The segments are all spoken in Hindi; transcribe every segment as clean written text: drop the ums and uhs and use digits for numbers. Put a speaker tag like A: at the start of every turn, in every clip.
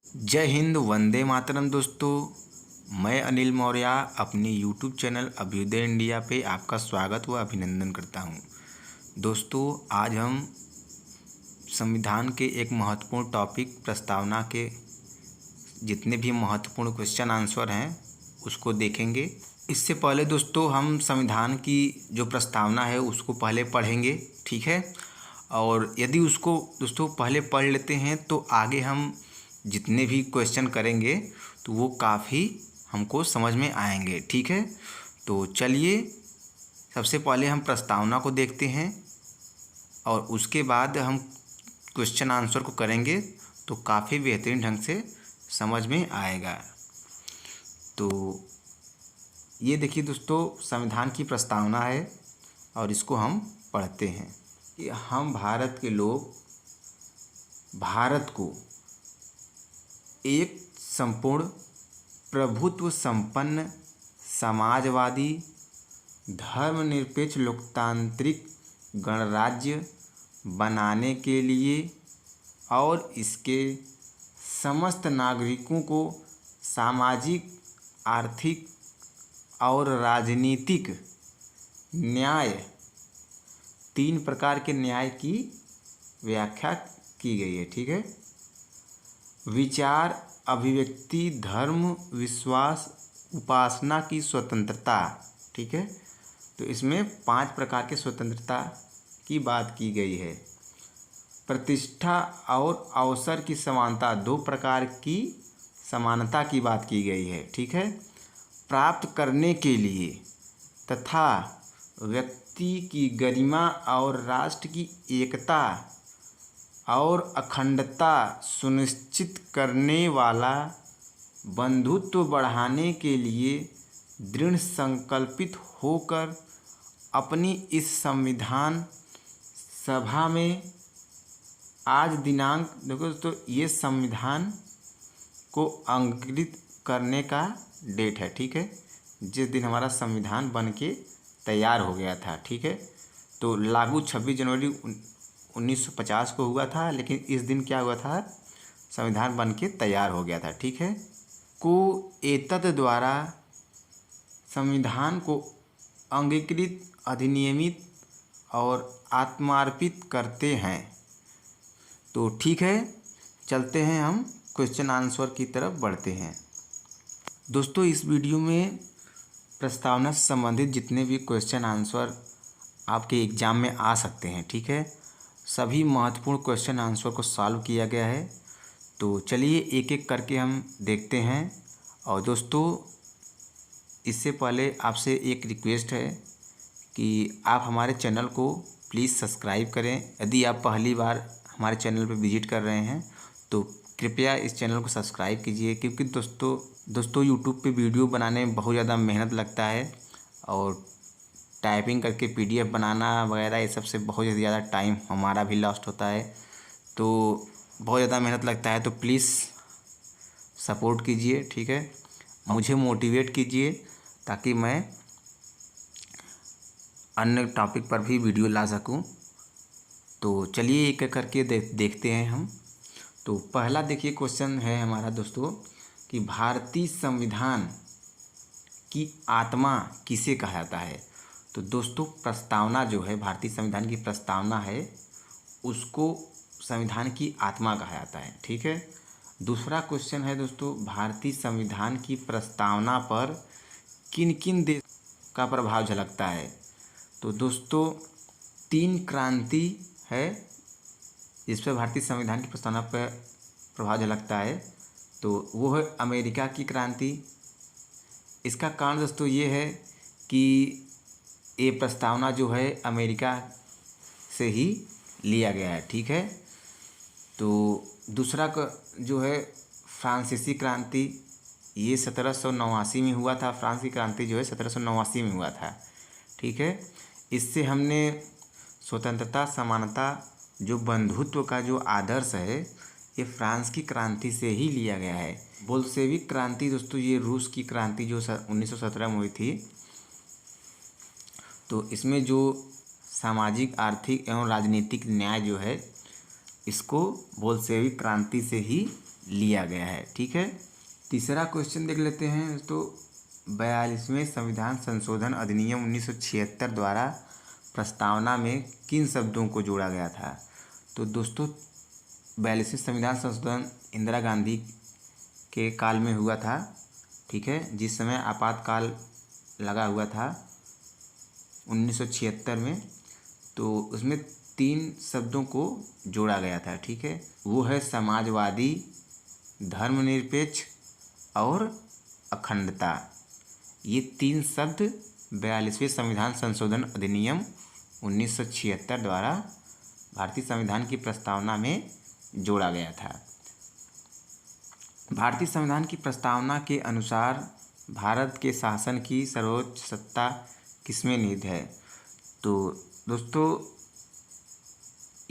A: जय हिंद, वंदे मातरम दोस्तों। मैं अनिल मौर्य अपने यूट्यूब चैनल अभ्युदय इंडिया पे आपका स्वागत व अभिनंदन करता हूं। दोस्तों, आज हम संविधान के एक महत्वपूर्ण टॉपिक प्रस्तावना के जितने भी महत्वपूर्ण क्वेश्चन आंसर हैं उसको देखेंगे। इससे पहले दोस्तों हम संविधान की जो प्रस्तावना है उसको पहले पढ़ेंगे, ठीक है। और यदि उसको दोस्तों पहले पढ़ लेते हैं तो आगे हम जितने भी क्वेश्चन करेंगे तो वो काफ़ी हमको समझ में आएंगे, ठीक है। तो चलिए सबसे पहले हम प्रस्तावना को देखते हैं और उसके बाद हम क्वेश्चन आंसर को करेंगे तो काफ़ी बेहतरीन ढंग से समझ में आएगा। तो ये देखिए दोस्तों, संविधान की प्रस्तावना है और इसको हम पढ़ते हैं कि हम भारत के लोग भारत को एक संपूर्ण प्रभुत्व संपन्न समाजवादी धर्मनिरपेक्ष लोकतांत्रिक गणराज्य बनाने के लिए और इसके समस्त नागरिकों को सामाजिक, आर्थिक और राजनीतिक न्याय, 3 प्रकार के न्याय की व्याख्या की गई है, ठीक है। विचार, अभिव्यक्ति, धर्म, विश्वास, उपासना की स्वतंत्रता, ठीक है। तो इसमें 5 प्रकार के स्वतंत्रता की बात की गई है। प्रतिष्ठा और अवसर की समानता, 2 प्रकार की समानता की बात की गई है, ठीक है। प्राप्त करने के लिए तथा व्यक्ति की गरिमा और राष्ट्र की एकता और अखंडता सुनिश्चित करने वाला बंधुत्व बढ़ाने के लिए दृढ़ संकल्पित होकर अपनी इस संविधान सभा में आज दिनांक, देखो दोस्तों, ये संविधान को अंकित करने का डेट है, ठीक है, जिस दिन हमारा संविधान बन के तैयार हो गया था, ठीक है। तो लागू 26 जनवरी 1950 को हुआ था, लेकिन इस दिन क्या हुआ था, संविधान बन के तैयार हो गया था, ठीक है। को एतद द्वारा संविधान को अंगीकृत, अधिनियमित और आत्मार्पित करते हैं। तो ठीक है, चलते हैं हम क्वेश्चन आंसर की तरफ बढ़ते हैं। दोस्तों, इस वीडियो में प्रस्तावना से संबंधित जितने भी क्वेश्चन आंसर आपके एग्ज़ाम में आ सकते हैं, ठीक है, सभी महत्वपूर्ण क्वेश्चन आंसर को सॉल्व किया गया है। तो चलिए एक एक करके हम देखते हैं। और दोस्तों, इससे पहले आपसे एक रिक्वेस्ट है कि आप हमारे चैनल को प्लीज़ सब्सक्राइब करें। यदि आप पहली बार हमारे चैनल पर विजिट कर रहे हैं तो कृपया इस चैनल को सब्सक्राइब कीजिए, क्योंकि दोस्तों यूट्यूब पे वीडियो बनाने में बहुत ज़्यादा मेहनत लगता है और टाइपिंग करके PDF बनाना वगैरह ये सब से बहुत ज़्यादा टाइम हमारा भी लॉस्ट होता है, तो बहुत ज़्यादा मेहनत लगता है। तो प्लीज़ सपोर्ट कीजिए, ठीक है, मुझे मोटिवेट कीजिए ताकि मैं अन्य टॉपिक पर भी वीडियो ला सकूं। तो चलिए एक एक करके देखते हैं हम। तो पहला देखिए क्वेश्चन है हमारा दोस्तों कि भारतीय संविधान की आत्मा किसे कहा जाता है। तो दोस्तों, प्रस्तावना जो है, भारतीय संविधान की प्रस्तावना है, उसको संविधान की आत्मा कहा जाता है, ठीक है। दूसरा क्वेश्चन है दोस्तों, भारतीय संविधान की प्रस्तावना पर किन किन देश का प्रभाव झलकता है। तो दोस्तों, 3 क्रांति है जिस पर भारतीय संविधान की प्रस्तावना पर प्रभाव झलकता है। तो वो है अमेरिका की क्रांति। इसका कारण दोस्तों ये है कि ये प्रस्तावना जो है अमेरिका से ही लिया गया है, ठीक है। तो दूसरा जो है फ्रांसीसी क्रांति, ये 1789 में हुआ था। फ्रांस की क्रांति जो है 1789 में हुआ था, ठीक है। इससे हमने स्वतंत्रता, समानता, जो बंधुत्व का जो आदर्श है, ये फ्रांस की क्रांति से ही लिया गया है। बोल्शेविक क्रांति दोस्तों, ये रूस की क्रांति जो 1917 में हुई थी। तो इसमें जो सामाजिक, आर्थिक एवं राजनीतिक न्याय जो है, इसको बोल्शेविक क्रांति से ही लिया गया है। ठीक है, तीसरा क्वेश्चन देख लेते हैं। तो 42वें संविधान संशोधन अधिनियम 1976 द्वारा प्रस्तावना में किन शब्दों को जोड़ा गया था? तो दोस्तों 42वें संविधान संशोधन इंदिरा गांधी के काल में हुआ था। ठीक है, जिस समय आपातकाल लगा हुआ था 1976 में, तो उसमें 3 शब्दों को जोड़ा गया था। ठीक है, वो है समाजवादी, धर्मनिरपेक्ष और अखंडता। ये 3 शब्द 42वें संविधान संशोधन अधिनियम 1976 द्वारा भारतीय संविधान की प्रस्तावना में जोड़ा गया था। भारतीय संविधान की प्रस्तावना के अनुसार भारत के शासन की सर्वोच्च सत्ता किसमें निहित है? तो दोस्तों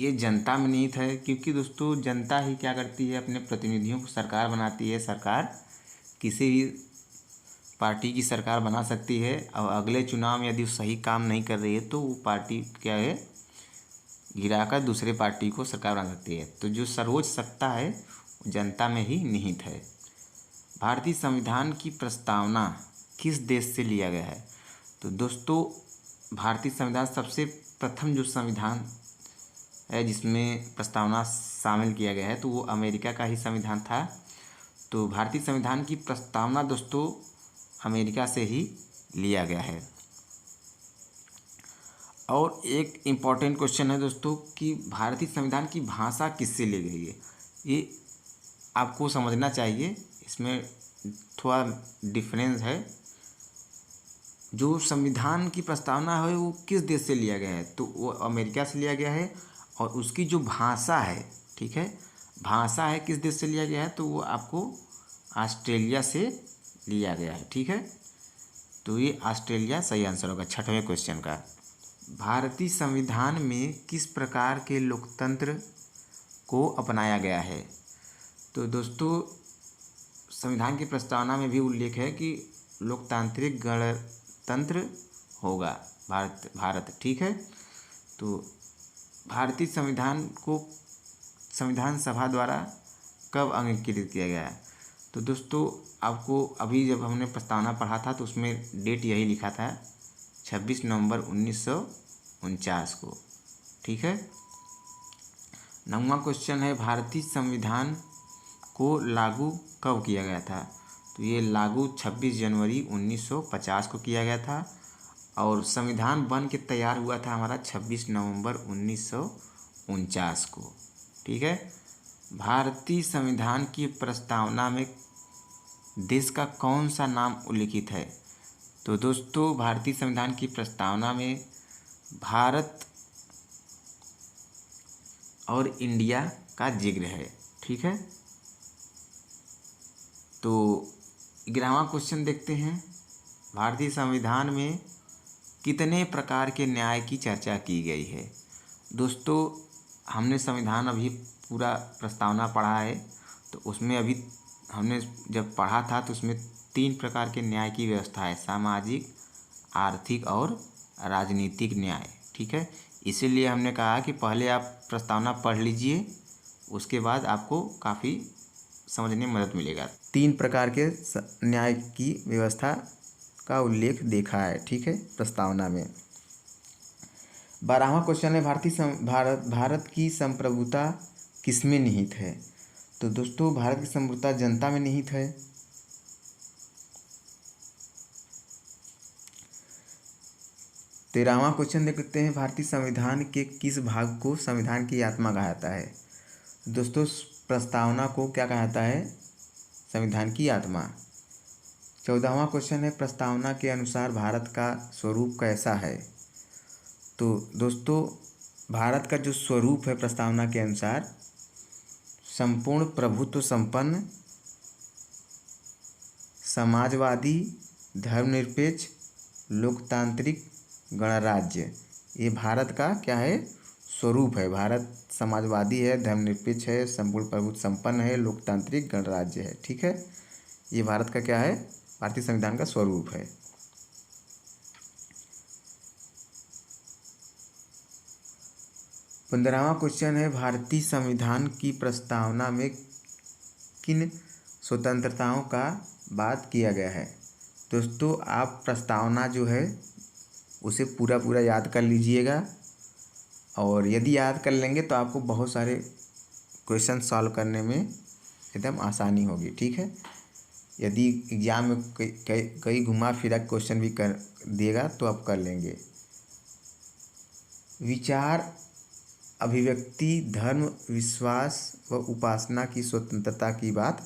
A: ये जनता में निहित है, क्योंकि दोस्तों जनता ही क्या करती है, अपने प्रतिनिधियों को सरकार बनाती है। सरकार किसी भी पार्टी की सरकार बना सकती है, और अगले चुनाव में यदि वो सही काम नहीं कर रही है तो वो पार्टी क्या है, गिराकर दूसरे पार्टी को सरकार बना सकती है। तो जो सर्वोच्च सत्ता है जनता में ही निहित है। भारतीय संविधान की प्रस्तावना किस देश से लिया गया है? तो दोस्तों भारतीय संविधान सबसे प्रथम जो संविधान है जिसमें प्रस्तावना शामिल किया गया है, तो वो अमेरिका का ही संविधान था। तो भारतीय संविधान की प्रस्तावना दोस्तों अमेरिका से ही लिया गया है। और एक इम्पॉर्टेंट क्वेश्चन है दोस्तों कि भारतीय संविधान की भाषा किससे ली गई है? ये आपको समझना चाहिए, इसमें थोड़ा डिफरेंस है। जो संविधान की प्रस्तावना है वो किस देश से लिया गया है? तो वो अमेरिका से लिया गया है। और उसकी जो भाषा है, ठीक है, भाषा है किस देश से लिया गया है? तो वो आपको ऑस्ट्रेलिया से लिया गया है। ठीक है, तो ये ऑस्ट्रेलिया सही आंसर होगा 6वें क्वेश्चन का। भारतीय संविधान में किस प्रकार के लोकतंत्र को अपनाया गया है? तो दोस्तों संविधान की प्रस्तावना में भी उल्लेख है कि लोकतांत्रिक गणतंत्र होगा भारत। ठीक है, तो भारतीय संविधान को संविधान सभा द्वारा कब अंगीकृत किया गया है? तो दोस्तों आपको अभी जब हमने प्रस्तावना पढ़ा था तो उसमें डेट यही लिखा था 26 नवंबर 1949 को। ठीक है, 9वां क्वेश्चन है भारतीय संविधान को लागू कब किया गया था? तो ये लागू 26 जनवरी 1950 को किया गया था। और संविधान बन के तैयार हुआ था हमारा 26 नवंबर 1949 को। ठीक है, भारतीय संविधान की प्रस्तावना में देश का कौन सा नाम उल्लिखित है? तो दोस्तों भारतीय संविधान की प्रस्तावना में भारत और इंडिया का जिक्र है। ठीक है, तो 11वां क्वेश्चन देखते हैं। भारतीय संविधान में कितने प्रकार के न्याय की चर्चा की गई है? दोस्तों हमने संविधान अभी पूरा प्रस्तावना पढ़ा है, तो उसमें अभी हमने जब पढ़ा था तो उसमें 3 प्रकार के न्याय की व्यवस्था है, सामाजिक, आर्थिक और राजनीतिक न्याय। ठीक है, इसीलिए हमने कहा कि पहले आप प्रस्तावना पढ़ लीजिए, उसके बाद आपको काफ़ी समझने में मदद मिलेगा। 3 प्रकार के न्याय की व्यवस्था का उल्लेख देखा है। ठीक है, प्रस्तावना में। 12वां क्वेश्चन है भारत की संप्रभुता किसमें निहित है? तो दोस्तों भारत की संप्रभुता जनता में निहित है। 13वां क्वेश्चन देखते हैं। भारतीय संविधान के किस भाग को संविधान की आत्मा कहा जाता है? दोस्तों प्रस्तावना को क्या कहा जाता है? संविधान की आत्मा। 14वां क्वेश्चन है प्रस्तावना के अनुसार भारत का स्वरूप कैसा है? तो दोस्तों भारत का जो स्वरूप है प्रस्तावना के अनुसार संपूर्ण प्रभुत्व संपन्न, समाजवादी, धर्मनिरपेक्ष, लोकतांत्रिक गणराज्य, ये भारत का क्या है? स्वरूप है। भारत समाजवादी है, धर्मनिरपेक्ष है, संपूर्ण प्रभुत्व संपन्न है, लोकतांत्रिक गणराज्य है। ठीक है, ये भारत का क्या है? भारतीय संविधान का स्वरूप है। 15वां क्वेश्चन है भारतीय संविधान की प्रस्तावना में किन स्वतंत्रताओं का बात किया गया है। दोस्तों आप प्रस्तावना जो है उसे पूरा पूरा याद कर लीजिएगा, और यदि याद कर लेंगे तो आपको बहुत सारे क्वेश्चन सॉल्व करने में एकदम आसानी होगी। ठीक है, यदि एग्ज़ाम में कई घुमा फिरा क्वेश्चन भी कर देगा तो आप कर लेंगे। विचार, अभिव्यक्ति, धर्म, विश्वास व उपासना की स्वतंत्रता की बात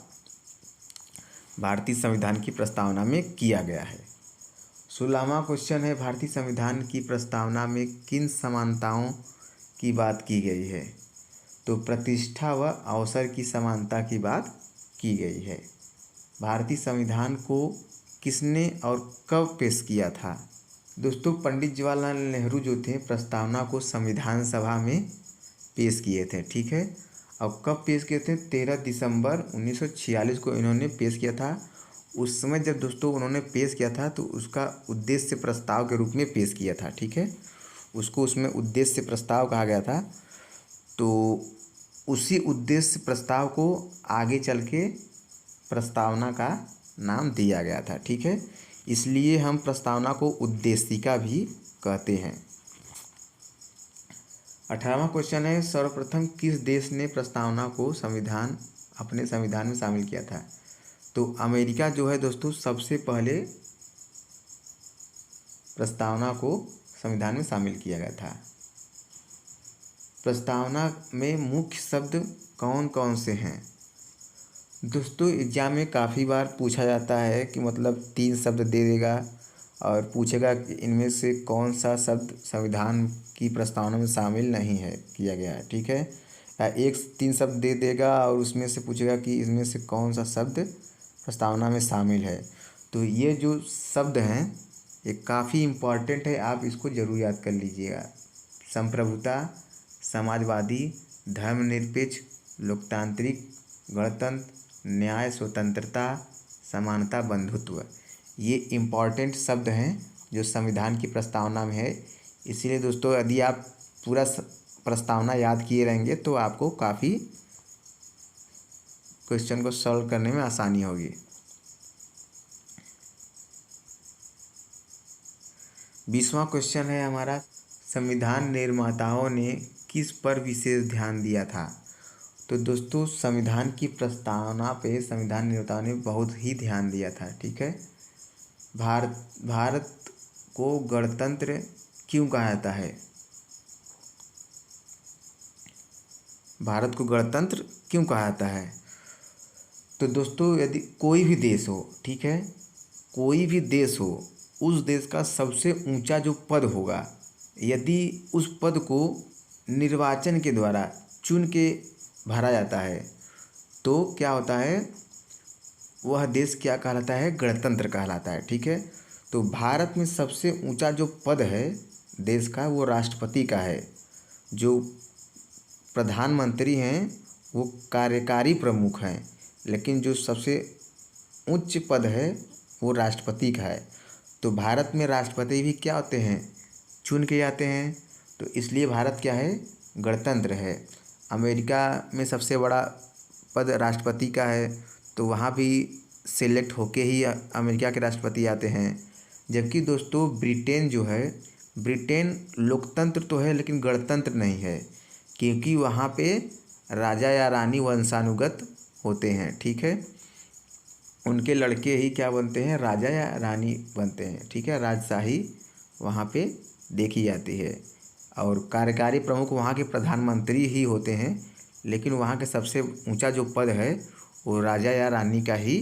A: भारतीय संविधान की प्रस्तावना में किया गया है। 16वां क्वेश्चन है, भारतीय संविधान की प्रस्तावना में किन समानताओं की बात की गई है। तो प्रतिष्ठा व अवसर की समानता की बात की गई है। भारतीय संविधान को किसने और कब पेश किया था। दोस्तों पंडित जवाहरलाल नेहरू जो थे प्रस्तावना को संविधान सभा में पेश किए थे। ठीक है, और कब पेश किए थे, 13 दिसंबर 1946 को इन्होंने पेश किया था। उस समय जब दोस्तों उन्होंने पेश किया था तो उसका उद्देश्य प्रस्ताव के रूप में पेश किया था। ठीक है, उसको उसमें उद्देश्य प्रस्ताव कहा गया था। तो उसी उद्देश्य प्रस्ताव को आगे चल के प्रस्तावना का नाम दिया गया था। ठीक है, इसलिए हम प्रस्तावना को उद्देशिका भी कहते हैं। 18वां क्वेश्चन है, सर्वप्रथम किस देश ने प्रस्तावना को अपने संविधान में शामिल किया था। तो अमेरिका जो है दोस्तों सबसे पहले प्रस्तावना को संविधान में शामिल किया गया था। प्रस्तावना में मुख्य शब्द कौन कौन से हैं। दोस्तों एग्जाम में काफ़ी बार पूछा जाता है कि मतलब 3 शब्द दे देगा और पूछेगा कि इनमें से कौन सा शब्द संविधान की प्रस्तावना में शामिल नहीं है किया गया है। ठीक है, या 3 शब्द दे देगा और उसमें से पूछेगा कि इसमें से कौन सा शब्द प्रस्तावना में शामिल है। तो ये जो शब्द हैं ये काफ़ी इम्पॉर्टेंट है, आप इसको ज़रूर याद कर लीजिएगा। संप्रभुता, समाजवादी, धर्मनिरपेक्ष, लोकतांत्रिक, गणतंत्र, न्याय, स्वतंत्रता, समानता, बंधुत्व, ये इम्पॉर्टेंट शब्द हैं जो संविधान की प्रस्तावना में है। इसीलिए दोस्तों यदि आप पूरा प्रस्तावना याद किए रहेंगे तो आपको काफ़ी क्वेश्चन को सॉल्व करने में आसानी होगी। 20वां क्वेश्चन है हमारा, संविधान निर्माताओं ने किस पर विशेष ध्यान दिया था। तो दोस्तों संविधान की प्रस्तावना पे संविधान निर्माताओं ने बहुत ही ध्यान दिया था। ठीक है, भारत को गणतंत्र क्यों कहा जाता है। भारत को गणतंत्र क्यों कहा जाता है। तो दोस्तों यदि कोई भी देश हो, ठीक है, कोई भी देश हो, उस देश का सबसे ऊंचा जो पद होगा, यदि उस पद को निर्वाचन के द्वारा चुन के भरा जाता है तो क्या होता है, वह देश क्या कहलाता है, गणतंत्र कहलाता है। ठीक है, तो भारत में सबसे ऊंचा जो पद है देश का वो राष्ट्रपति का है। जो प्रधानमंत्री हैं वो कार्यकारी प्रमुख हैं, लेकिन जो सबसे उच्च पद है वो राष्ट्रपति का है। तो भारत में राष्ट्रपति भी क्या होते हैं, चुन के आते हैं। तो इसलिए भारत क्या है, गणतंत्र है। अमेरिका में सबसे बड़ा पद राष्ट्रपति का है, तो वहाँ भी सिलेक्ट होके ही अमेरिका के राष्ट्रपति आते हैं। जबकि दोस्तों ब्रिटेन जो है, ब्रिटेन लोकतंत्र तो है लेकिन गणतंत्र नहीं है, क्योंकि वहाँ पे राजा या रानी वंशानुगत होते हैं। ठीक है, उनके लड़के ही क्या बनते हैं, राजा या रानी बनते हैं। ठीक है, राजशाही वहाँ पे देखी जाती है और कार्यकारी प्रमुख वहाँ के प्रधानमंत्री ही होते हैं, लेकिन वहाँ के सबसे ऊंचा जो पद है वो राजा या रानी का ही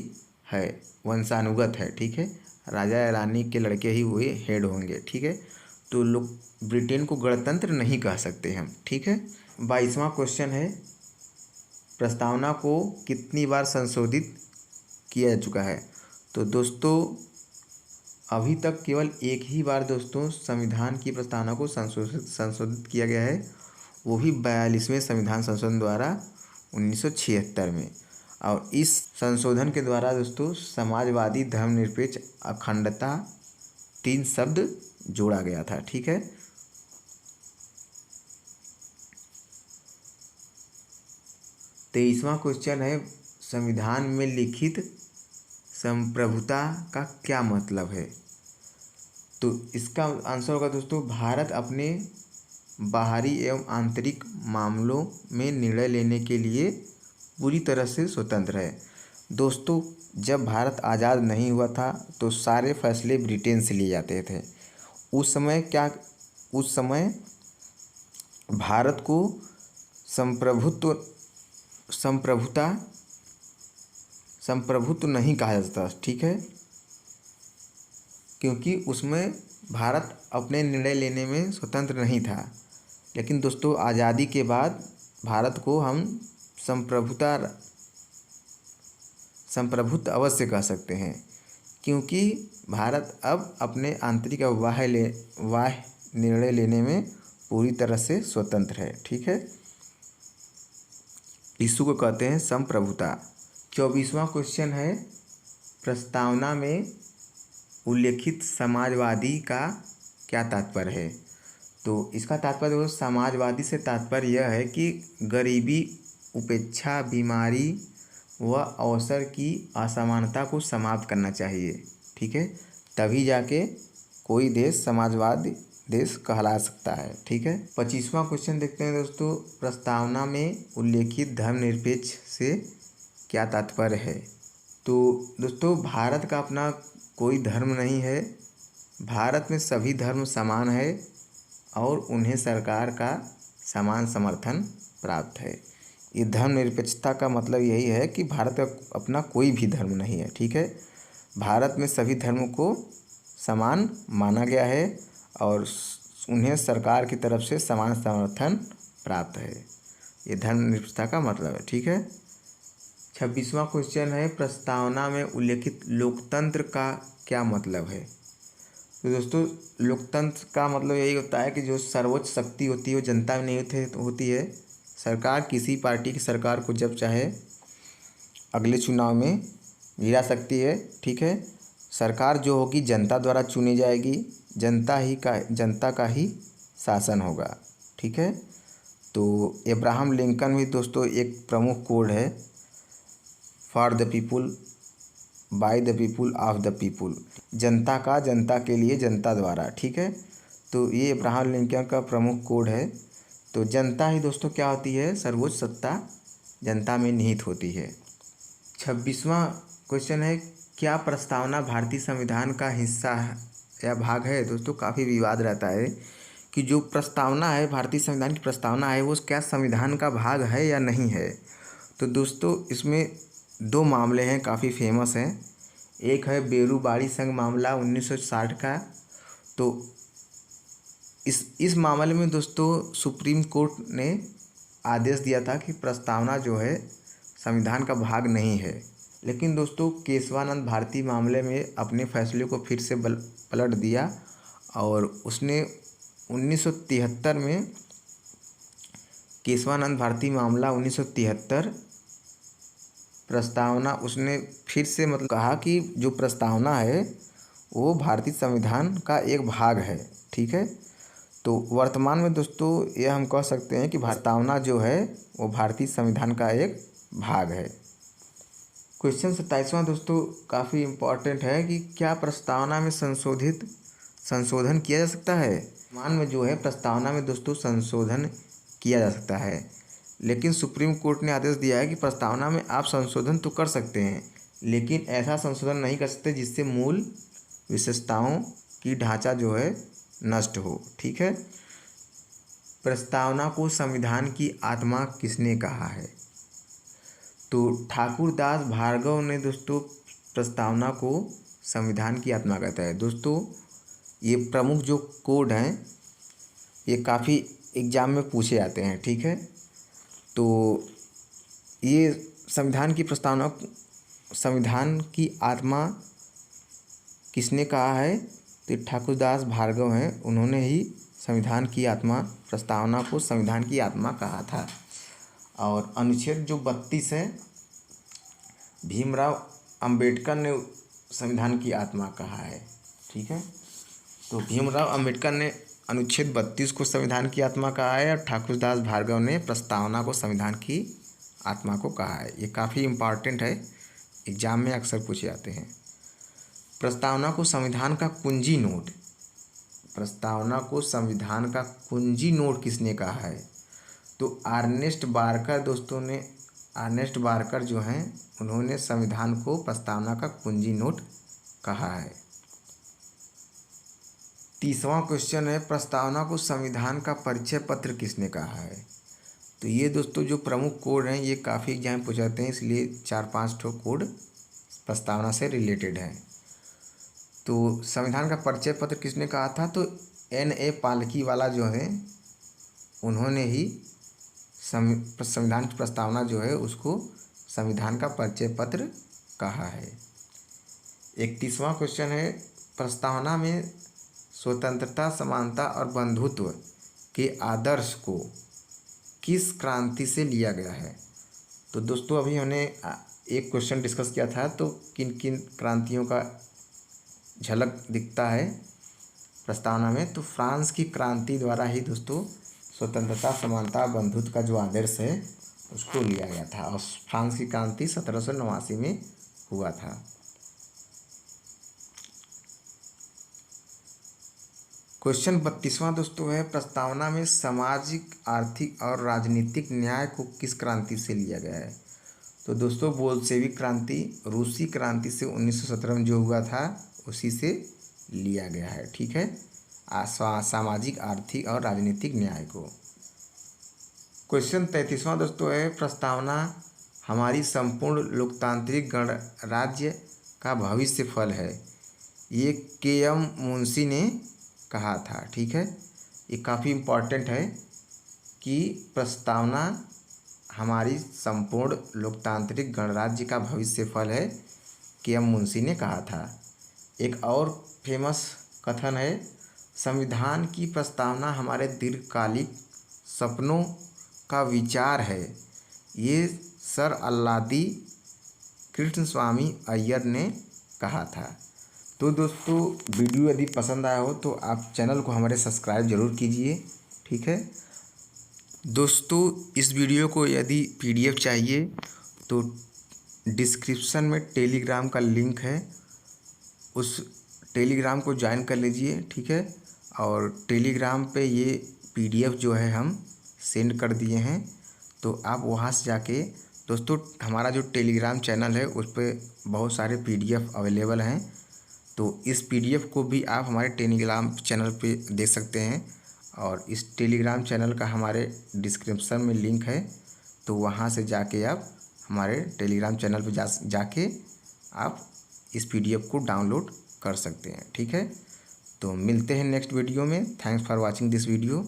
A: है, वंशानुगत है। ठीक है, राजा या रानी के लड़के ही हुए हेड होंगे। ठीक है, तो लोग ब्रिटेन को गणतंत्र नहीं कह सकते हम। ठीक है, 22वां क्वेश्चन है, प्रस्तावना को कितनी बार संशोधित किया जा चुका है। तो दोस्तों अभी तक केवल एक ही बार दोस्तों संविधान की प्रस्तावना को संशोधित किया गया है, वो भी 42वें संविधान संशोधन द्वारा 1976 में। और इस संशोधन के द्वारा दोस्तों समाजवादी, धर्मनिरपेक्ष, अखंडता 3 शब्द जोड़ा गया था। ठीक है, तेईसवां क्वेश्चन है, संविधान में लिखित संप्रभुता का क्या मतलब है? तो इसका आंसर होगा दोस्तों, भारत अपने बाहरी एवं आंतरिक मामलों में निर्णय लेने के लिए पूरी तरह से स्वतंत्र है। दोस्तों, जब भारत आज़ाद नहीं हुआ था तो सारे फैसले ब्रिटेन से लिए जाते थे। उस समय भारत को संप्रभुत्व नहीं कहा जाता, ठीक है, क्योंकि उसमें भारत अपने निर्णय लेने में स्वतंत्र नहीं था। लेकिन दोस्तों, आज़ादी के बाद भारत को हम संप्रभुत्व अवश्य कह सकते हैं, क्योंकि भारत अब अपने आंतरिक और बाह्य निर्णय लेने में पूरी तरह से स्वतंत्र है, ठीक है। इसी को कहते हैं संप्रभुता। 24वां क्वेश्चन है, प्रस्तावना में उल्लेखित समाजवादी का क्या तात्पर्य है? तो इसका तात्पर्य दोस्तों, समाजवादी से तात्पर्य यह है कि गरीबी, उपेक्षा, बीमारी व अवसर की असमानता को समाप्त करना चाहिए, ठीक है, तभी जाके कोई देश समाजवादी देश कहला सकता है, ठीक है। 25वां क्वेश्चन देखते हैं दोस्तों, प्रस्तावना में उल्लेखित धर्मनिरपेक्ष से क्या तात्पर्य है? तो दोस्तों, भारत का अपना कोई धर्म नहीं है। भारत में सभी धर्म समान है और उन्हें सरकार का समान समर्थन प्राप्त है। ये धर्मनिरपेक्षता का मतलब यही है कि भारत का अपना कोई भी धर्म नहीं है, ठीक है। भारत में सभी धर्मों को समान माना गया है और उन्हें सरकार की तरफ से समान समर्थन प्राप्त है। ये धर्मनिरपेक्षता का मतलब है, ठीक है। 26वां क्वेश्चन है, प्रस्तावना में उल्लेखित लोकतंत्र का क्या मतलब है? तो दोस्तों, लोकतंत्र का मतलब यही होता है कि जो सर्वोच्च शक्ति होती है वो जनता में नहीं होती है। सरकार किसी पार्टी की सरकार को जब चाहे अगले चुनाव में गिरा सकती है, ठीक है। सरकार जो होगी जनता द्वारा चुनी जाएगी, जनता का ही शासन होगा, ठीक है। तो अब्राहम लिंकन भी दोस्तों एक प्रमुख कोड है, for the people, by the people, of the people, जनता का, जनता के लिए, जनता द्वारा, ठीक है। तो ये अब्राहम लिंकन का प्रमुख कोड है। तो जनता ही दोस्तों क्या होती है? सर्वोच्च सत्ता जनता में निहित होती है। 26वां क्वेश्चन है, क्या प्रस्तावना भारतीय संविधान का हिस्सा या भाग है? दोस्तों, काफ़ी विवाद रहता है कि जो प्रस्तावना है, भारतीय संविधान की प्रस्तावना है, वो क्या संविधान का भाग है या नहीं है। तो दोस्तों, इसमें दो मामले हैं, काफ़ी फेमस हैं। एक है बेरूबाड़ी संघ मामला 1960 का। तो इस मामले में दोस्तों सुप्रीम कोर्ट ने आदेश दिया था कि प्रस्तावना जो है संविधान का भाग नहीं है। लेकिन दोस्तों, केशवानंद भारती मामले में अपने फैसले को फिर से पलट दिया और उसने 1973 में, केशवानंद भारती मामला 1973 प्रस्तावना, उसने फिर से मतलब कहा कि जो प्रस्तावना है वो भारतीय संविधान का एक भाग है, ठीक है। तो वर्तमान में दोस्तों ये हम कह सकते हैं कि प्रस्तावना जो है वो भारतीय संविधान का एक भाग है। क्वेश्चन 27वां दोस्तों काफ़ी इम्पोर्टेंट है कि क्या प्रस्तावना में संशोधन किया जा सकता है? वर्तमान में जो है प्रस्तावना में दोस्तों संशोधन किया जा सकता है, लेकिन सुप्रीम कोर्ट ने आदेश दिया है कि प्रस्तावना में आप संशोधन तो कर सकते हैं, लेकिन ऐसा संशोधन नहीं कर सकते जिससे मूल विशेषताओं की ढांचा जो है नष्ट हो, ठीक है। प्रस्तावना को संविधान की आत्मा किसने कहा है? तो ठाकुरदास भार्गव ने दोस्तों प्रस्तावना को संविधान की आत्मा कहता है। दोस्तों, ये प्रमुख जो कोड हैं ये काफ़ी एग्जाम में पूछे जाते हैं, ठीक है। तो ये संविधान की प्रस्तावना, संविधान की आत्मा किसने कहा है? तो ठाकुरदास भार्गव हैं, उन्होंने ही संविधान की आत्मा, प्रस्तावना को संविधान की आत्मा कहा था। और अनुच्छेद जो 32 है, भीमराव अंबेडकर ने संविधान की आत्मा कहा है, ठीक है। तो भीमराव अंबेडकर ने अनुच्छेद 32 को संविधान की आत्मा कहा है और ठाकुरदास भार्गव ने प्रस्तावना को संविधान की आत्मा को कहा है। ये काफ़ी इम्पॉर्टेंट है, एग्जाम में अक्सर पूछे जाते हैं। प्रस्तावना को संविधान का कुंजी नोट, प्रस्तावना को संविधान का कुंजी नोट किसने कहा है? तो अर्नेस्ट बार्कर दोस्तों ने, अर्नेस्ट बार्कर जो हैं उन्होंने संविधान को प्रस्तावना का कुंजी नोट कहा है। 30वां क्वेश्चन है, प्रस्तावना को संविधान का परिचय पत्र किसने कहा है? तो ये दोस्तों जो प्रमुख कोड हैं ये काफ़ी एग्जाम पूछ जाते हैं, इसलिए 4-5 ठो कोड प्रस्तावना से रिलेटेड हैं। तो संविधान का परिचय पत्र किसने कहा था? तो N.A. पालकीवाला जो हैं उन्होंने ही संविधान की प्रस्तावना जो है उसको संविधान का परिचय पत्र कहा है। 31वां क्वेश्चन है, प्रस्तावना में स्वतंत्रता, समानता और बंधुत्व के आदर्श को किस क्रांति से लिया गया है? तो दोस्तों अभी हमने एक क्वेश्चन डिस्कस किया था, तो किन किन क्रांतियों का झलक दिखता है प्रस्तावना में? तो फ्रांस की क्रांति द्वारा ही दोस्तों स्वतंत्रता, समानता, बंधुत्व का जो आदर्श है उसको लिया गया था, और फ्रांस की क्रांति 1789 में हुआ था। क्वेश्चन 32वां दोस्तों है, प्रस्तावना में सामाजिक, आर्थिक और राजनीतिक न्याय को किस क्रांति से लिया गया है? तो दोस्तों बोल्शेविक क्रांति, रूसी क्रांति से 1917 में जो हुआ था उसी से लिया गया है। ठीक है, सामाजिक, आर्थिक और राजनीतिक न्याय को। क्वेश्चन 33वां दोस्तों है, प्रस्तावना हमारी संपूर्ण लोकतांत्रिक गणराज्य का भविष्य फल है, ये K.M. मुंशी ने कहा था। ठीक है, ये काफ़ी इम्पॉर्टेंट है कि प्रस्तावना हमारी संपूर्ण लोकतांत्रिक गणराज्य का भविष्य फल है, K.M. मुंशी ने कहा था। एक और फेमस कथन है, संविधान की प्रस्तावना हमारे दीर्घकालिक सपनों का विचार है, ये सर अल्लादी कृष्णस्वामी अय्यर ने कहा था। तो दोस्तों वीडियो यदि पसंद आया हो तो आप चैनल को हमारे सब्सक्राइब ज़रूर कीजिए। ठीक है दोस्तों, इस वीडियो को यदि PDF चाहिए तो डिस्क्रिप्शन में टेलीग्राम का लिंक है, उस टेलीग्राम को ज्वाइन कर लीजिए। ठीक है, और टेलीग्राम पे ये PDF जो है हम सेंड कर दिए हैं, तो आप वहाँ से जाके दोस्तों हमारा जो टेलीग्राम चैनल है उस पर बहुत सारे PDF अवेलेबल हैं, तो इस PDF को भी आप हमारे टेलीग्राम चैनल पे देख सकते हैं, और इस टेलीग्राम चैनल का हमारे डिस्क्रिप्शन में लिंक है, तो वहाँ से जाके आप हमारे टेलीग्राम चैनल पे जाके आप इस PDF को डाउनलोड कर सकते हैं। ठीक है, तो मिलते हैं नेक्स्ट वीडियो में। Thanks for watching this video.